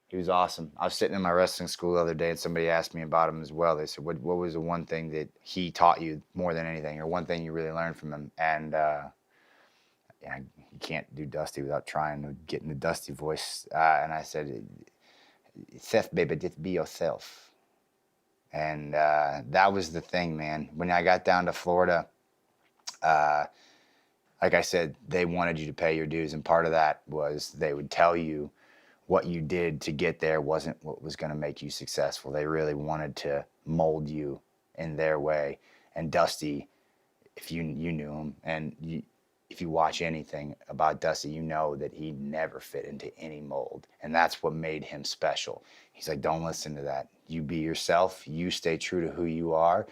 He was awesome. I was sitting in my wrestling school the other day, and somebody asked me about him as well. They said, "What was the one thing that he taught you more than anything, or one thing you really learned from him?" And yeah, you can't do Dusty without trying to get in the Dusty voice. And I said, "Seth, baby, just be yourself." And that was the thing, man. When I got down to Florida, uh, like I said, they wanted you to pay your dues, and part of that was they would tell you what you did to get there wasn't what was going to make you successful. They really wanted to mold you in their way. And Dusty, if you knew him, and if you watch anything about Dusty, you know that he never fit into any mold, and that's what made him special. He's like, don't listen to that. You be yourself. You stay true to who you are,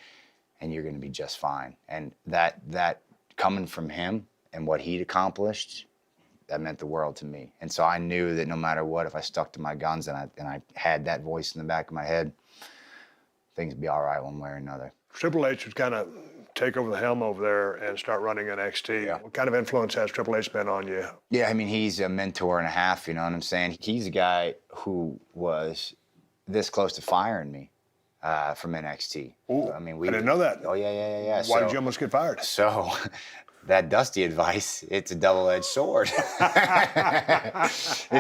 and you're going to be just fine. And that coming from him and what he'd accomplished, that meant the world to me. And so I knew that no matter what, if I stuck to my guns and I had that voice in the back of my head, things would be all right one way or another. Triple H would kind of take over the helm over there and start running NXT. Yeah. What kind of influence has Triple H been on you? Yeah, I mean, he's a mentor and a half, you know what I'm saying? He's a guy who was this close to firing me from NXT. Ooh, I mean, I didn't know that. Oh, yeah. Why did you almost get fired? So that Dusty advice, it's a double-edged sword. It's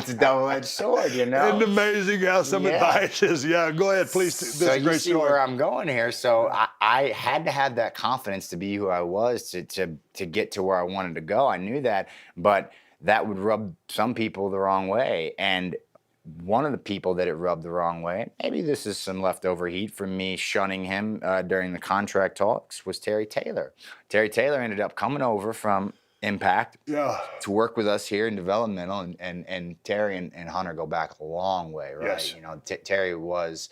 a double-edged sword, you know? Isn't it amazing how some advice is? Yeah, go ahead, please. This So is a you great see story. where I'm going here. So I had to have that confidence to be who I was to get to where I wanted to go. I knew that, but that would rub some people the wrong way. And one of the people that it rubbed the wrong way, maybe this is some leftover heat from me shunning him during the contract talks, was Terry Taylor. Terry Taylor ended up coming over from Impact to work with us here in developmental, and Terry and Hunter go back a long way, right? Yes. You know, Terry was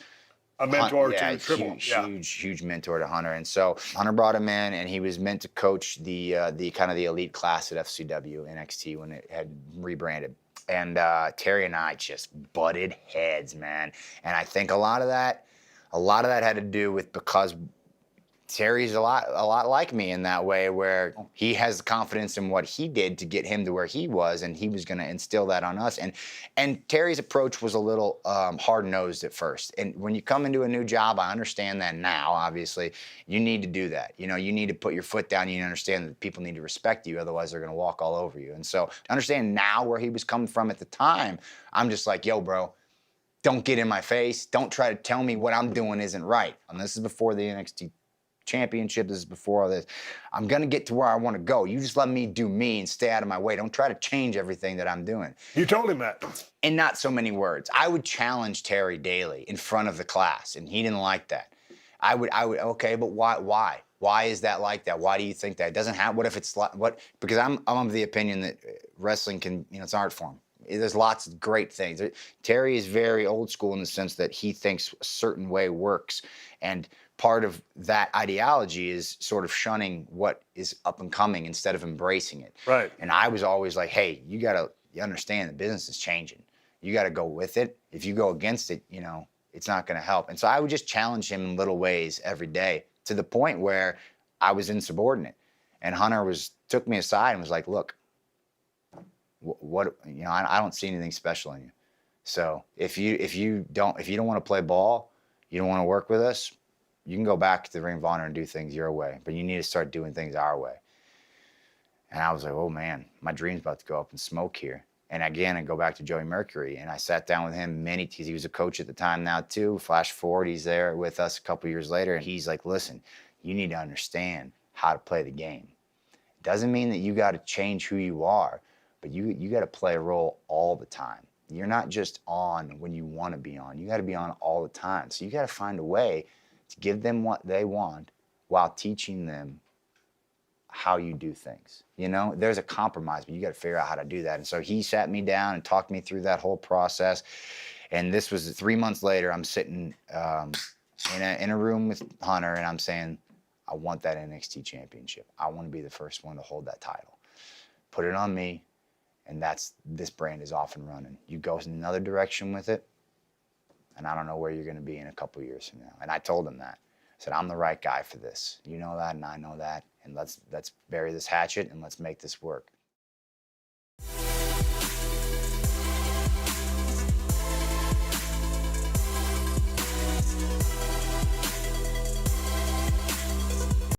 A mentor yeah, to Triple. huge mentor to Hunter. And so Hunter brought him in, and he was meant to coach the kind of the elite class at FCW NXT when it had rebranded. And Terry and I just butted heads, man. And I think a lot of that had to do with because Terry's a lot like me in that way, where he has confidence in what he did to get him to where he was, and he was going to instill that on us. And Terry's approach was a little hard-nosed at first. And when you come into a new job, I understand that now. Obviously, you need to do that. You know, you need to put your foot down. You need to understand that people need to respect you, otherwise they're going to walk all over you. And so, to understand now where he was coming from at the time, I'm just like, yo, bro. Don't get in my face. Don't try to tell me what I'm doing isn't right. And this is before the NXT championship. This is before all this. I'm going to get to where I want to go. You just let me do me and stay out of my way. Don't try to change everything that I'm doing. You told him that. In not so many words. I would challenge Terry daily in front of the class, and he didn't like that. I would, okay, but why? Why is that like that? Why do you think that? It doesn't have, what if it's, what, because I'm of the opinion that wrestling can, you know, it's an art form. There's lots of great things. Terry is very old school in the sense that he thinks a certain way works. And part of that ideology is sort of shunning what is up and coming instead of embracing it. Right. And I was always like, hey, you understand the business is changing. You got to go with it. If you go against it, you know, it's not going to help. And so I would just challenge him in little ways every day, to the point where I was insubordinate. And Hunter took me aside and was like, look, what, you know, I don't see anything special in you. So if you don't want to play ball, you don't want to work with us, you can go back to the Ring of Honor and do things your way, but you need to start doing things our way. And I was like, oh man, my dream's about to go up in smoke here. And again, I go back to Joey Mercury, and I sat down with him he was a coach at the time now too. Flash forward, he's there with us a couple years later, and he's like, listen, you need to understand how to play the game. It doesn't mean that you got to change who you are, but you got to play a role all the time. You're not just on when you want to be on. You got to be on all the time. So you got to find a way to give them what they want while teaching them how you do things. You know, there's a compromise, but you got to figure out how to do that. And so he sat me down and talked me through that whole process. And this was 3 months later. I'm sitting in a room with Hunter, and I'm saying, I want that NXT championship. I want to be the first one to hold that title. Put it on me. And this brand is off and running. You go in another direction with it, and I don't know where you're going to be in a couple years from now. And I told him that. I said, I'm the right guy for this. You know that, and I know that. And let's bury this hatchet, and let's make this work.